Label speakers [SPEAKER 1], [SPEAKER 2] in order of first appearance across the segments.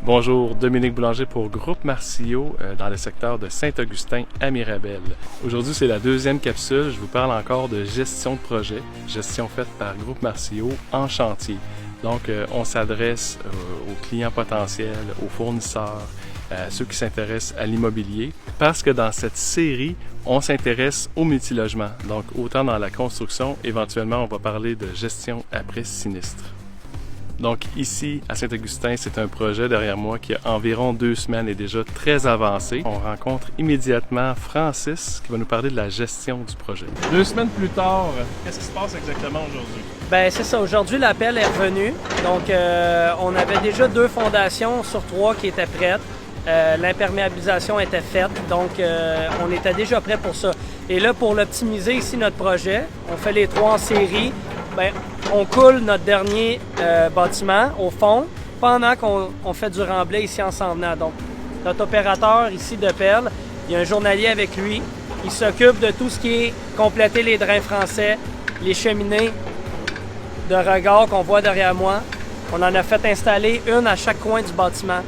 [SPEAKER 1] Bonjour, Dominique Boulanger pour Groupe Marcio dans le secteur de Saint-Augustin à Mirabel. Aujourd'hui, c'est la deuxième capsule. Je vous parle encore de gestion de projet, gestion faite par Groupe Marcio en chantier. Donc, on s'adresse aux clients potentiels, aux fournisseurs, à ceux qui s'intéressent à l'immobilier, parce que dans cette série, on s'intéresse au multilogement. Donc, autant dans la construction, éventuellement, on va parler de gestion après sinistre. Donc ici, à Saint-Augustin, c'est un projet derrière moi qui a environ 2 semaines et déjà très avancé. On rencontre immédiatement Francis qui va nous parler de la gestion du projet. 2 semaines plus tard, qu'est-ce qui se passe exactement aujourd'hui?
[SPEAKER 2] Ben c'est ça, aujourd'hui l'appel est revenu. Donc on avait déjà 2 fondations sur 3 qui étaient prêtes. L'imperméabilisation était faite, donc on était déjà prêt pour ça. Et là, pour l'optimiser ici notre projet, on fait les 3 en série. Bien, on coule notre dernier bâtiment au fond pendant qu'on fait du remblai ici en s'en venant. Donc, notre opérateur ici de Perle, il y a un journalier avec lui. Il s'occupe de tout ce qui est compléter les drains français, les cheminées de regard qu'on voit derrière moi. On en a fait installer une à chaque coin du bâtiment.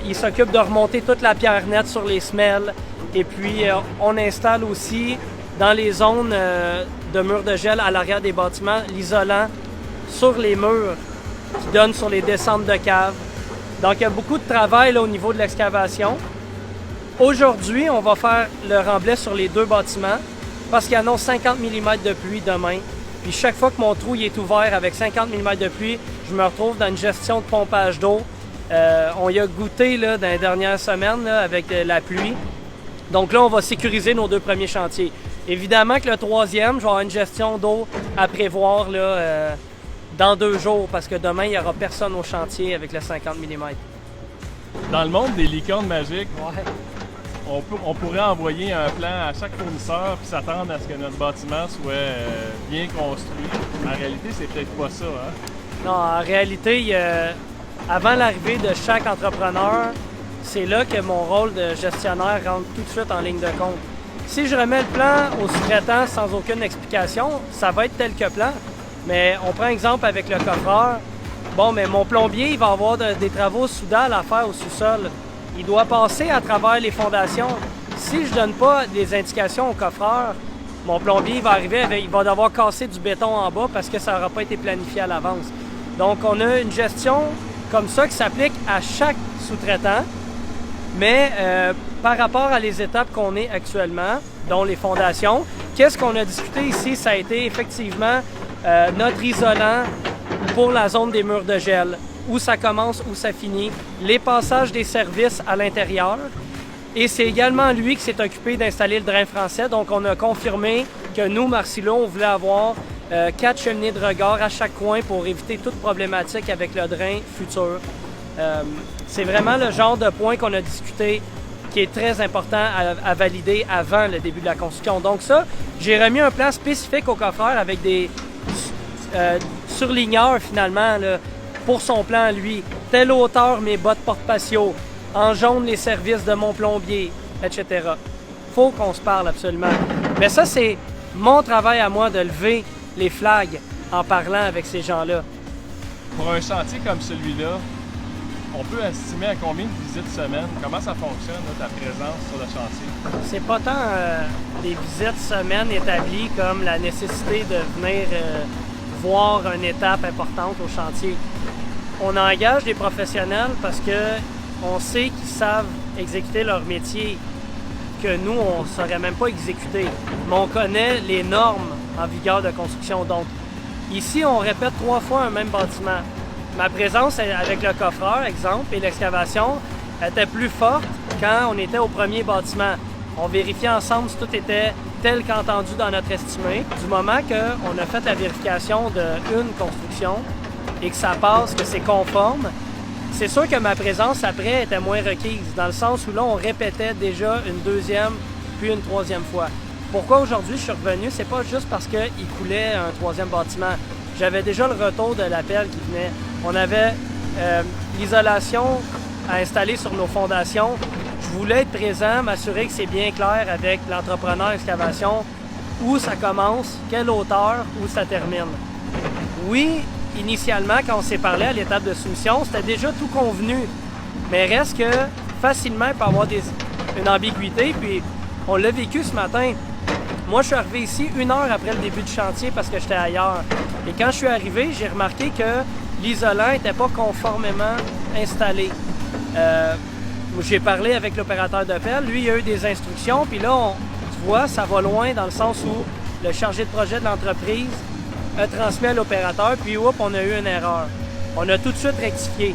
[SPEAKER 2] Il s'occupe de remonter toute la pierre nette sur les semelles. Et puis, on installe aussi dans les zones de murs de gel à l'arrière des bâtiments, l'isolant sur les murs qui donne sur les descentes de cave. Donc, il y a beaucoup de travail là, au niveau de l'excavation. Aujourd'hui, on va faire le remblai sur les 2 bâtiments parce qu'il annonce 50 mm de pluie demain. Puis chaque fois que mon trou il est ouvert avec 50 mm de pluie, je me retrouve dans une gestion de pompage d'eau. On y a goûté là, dans les dernières semaines là, avec la pluie. Donc là, on va sécuriser nos 2 premiers chantiers. Évidemment que le 3e, je vais avoir une gestion d'eau à prévoir là, dans 2 jours parce que demain, il n'y aura personne au chantier avec le 50 mm.
[SPEAKER 1] Dans le monde des licornes magiques,
[SPEAKER 2] Ouais.
[SPEAKER 1] on pourrait envoyer un plan à chaque fournisseur puis s'attendre à ce que notre bâtiment soit bien construit. En réalité, c'est peut-être pas ça. Hein?
[SPEAKER 2] Non, en réalité, avant l'arrivée de chaque entrepreneur, c'est là que mon rôle de gestionnaire rentre tout de suite en ligne de compte. Si je remets le plan au sous-traitant sans aucune explication, ça va être tel que plan. Mais on prend exemple avec le coffreur. Bon, mais mon plombier, il va avoir des travaux soudales à faire au sous-sol. Il doit passer à travers les fondations. Si je ne donne pas des indications au coffreur, mon plombier il va arriver, il va devoir casser du béton en bas parce que ça n'aura pas été planifié à l'avance. Donc, on a une gestion comme ça qui s'applique à chaque sous-traitant. Mais par rapport à les étapes qu'on est actuellement, dont les fondations, qu'est-ce qu'on a discuté ici? Ça a été effectivement notre isolant pour la zone des murs de gel, où ça commence, où ça finit, les passages des services à l'intérieur. Et c'est également lui qui s'est occupé d'installer le drain français. Donc on a confirmé que nous, Marcilo, on voulait avoir 4 cheminées de regard à chaque coin pour éviter toute problématique avec le drain futur. C'est vraiment le genre de point qu'on a discuté qui est très important à valider avant le début de la construction. Donc ça, j'ai remis un plan spécifique au coffreur avec des surligneurs finalement là, pour son plan lui. Telle hauteur mes bottes porte-patio, en jaune les services de mon plombier, etc. Faut qu'on se parle absolument. Mais ça, c'est mon travail à moi de lever les flags en parlant avec ces gens-là.
[SPEAKER 1] Pour un chantier comme celui-là, on peut estimer à combien de visites semaine? Comment ça fonctionne, là, ta présence sur le chantier?
[SPEAKER 2] C'est pas tant des visites semaine établies comme la nécessité de venir voir une étape importante au chantier. On engage des professionnels parce que on sait qu'ils savent exécuter leur métier que nous, on ne saurait même pas exécuter. Mais on connaît les normes en vigueur de construction. Donc, ici, on répète 3 fois un même bâtiment. Ma présence avec le coffreur, exemple, et l'excavation était plus forte quand on était au premier bâtiment. On vérifiait ensemble si tout était tel qu'entendu dans notre estimé. Du moment qu'on a fait la vérification d'une construction et que ça passe, que c'est conforme, c'est sûr que ma présence après était moins requise, dans le sens où là, on répétait déjà une 2e puis une 3e fois. Pourquoi aujourd'hui je suis revenu? C'est pas juste parce qu'il coulait un 3e bâtiment. J'avais déjà le retour de l'appel qui venait. On avait l'isolation à installer sur nos fondations. Je voulais être présent, m'assurer que c'est bien clair avec l'entrepreneur excavation, où ça commence, quelle hauteur, où ça termine. Oui, initialement, quand on s'est parlé à l'étape de soumission, c'était déjà tout convenu Mais reste que facilement, il peut y avoir une ambiguïté. Puis on l'a vécu ce matin. Moi, je suis arrivé ici 1 heure après le début du chantier parce que j'étais ailleurs. Et quand je suis arrivé, j'ai remarqué que l'isolant n'était pas conformément installé. J'ai parlé avec l'opérateur de pelle. Lui, il a eu des instructions. Puis là, tu vois, ça va loin dans le sens où le chargé de projet de l'entreprise a transmis à l'opérateur. Puis, oups, on a eu une erreur. On a tout de suite rectifié.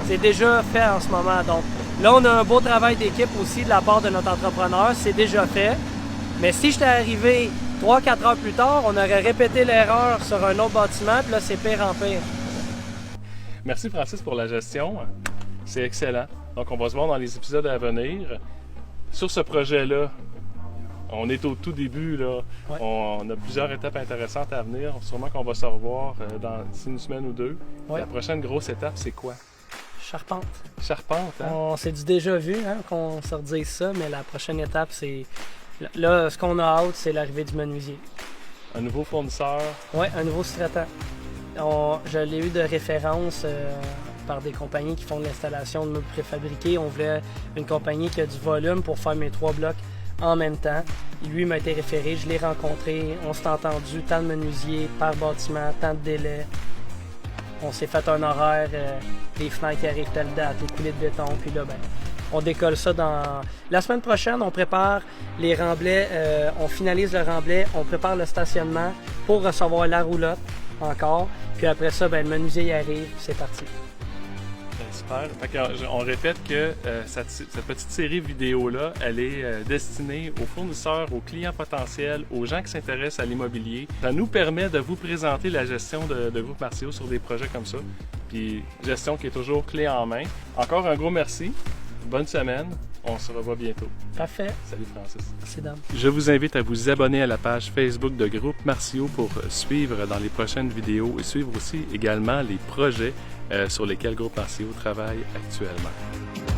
[SPEAKER 2] C'est déjà fait en ce moment. Donc, là, on a un beau travail d'équipe aussi de la part de notre entrepreneur. C'est déjà fait. Mais si j'étais arrivé 3-4 heures plus tard, on aurait répété l'erreur sur un autre bâtiment. Puis là, c'est pire en pire.
[SPEAKER 1] Merci Francis pour la gestion. C'est excellent. Donc, on va se voir dans les épisodes à venir. Sur ce projet-là, on est au tout début. Là.
[SPEAKER 2] Ouais.
[SPEAKER 1] On a plusieurs étapes intéressantes à venir. Sûrement qu'on va se revoir d'ici une semaine ou deux.
[SPEAKER 2] Ouais.
[SPEAKER 1] La prochaine grosse étape, c'est quoi?
[SPEAKER 2] Charpente.
[SPEAKER 1] Charpente, hein?
[SPEAKER 2] On s'est du déjà vu qu'on se redise ça, mais la prochaine étape, c'est... Là, ce qu'on a hâte, c'est l'arrivée du menuisier.
[SPEAKER 1] Un nouveau fournisseur.
[SPEAKER 2] Oui, un nouveau sous-traitant. Je l'ai eu de référence par des compagnies qui font de l'installation de meubles préfabriqués. On voulait une compagnie qui a du volume pour faire mes 3 blocs en même temps. Lui m'a été référé, je l'ai rencontré, on s'est entendu, tant de menuisiers par bâtiment, tant de délais. On s'est fait un horaire, les fenêtres qui arrivent telle date, les coulées de béton, puis là, on décolle ça dans... La semaine prochaine, on prépare les remblais, on finalise le remblai, on prépare le stationnement pour recevoir la roulotte encore. Puis après ça, le menuisier y arrive, c'est parti.
[SPEAKER 1] Super. Fait on répète que cette petite série vidéo-là, elle est destinée aux fournisseurs, aux clients potentiels, aux gens qui s'intéressent à l'immobilier. Ça nous permet de vous présenter la gestion de Groupe Martiaux sur des projets comme ça. Puis gestion qui est toujours clé en main. Encore un gros merci. Bonne semaine. On se revoit bientôt.
[SPEAKER 2] Parfait.
[SPEAKER 1] Salut Francis.
[SPEAKER 2] Merci Dan.
[SPEAKER 1] Je vous invite à vous abonner à la page Facebook de Groupe Martiaux pour suivre dans les prochaines vidéos et suivre aussi également les projets sur lesquels Groupe Martiaux travaille actuellement.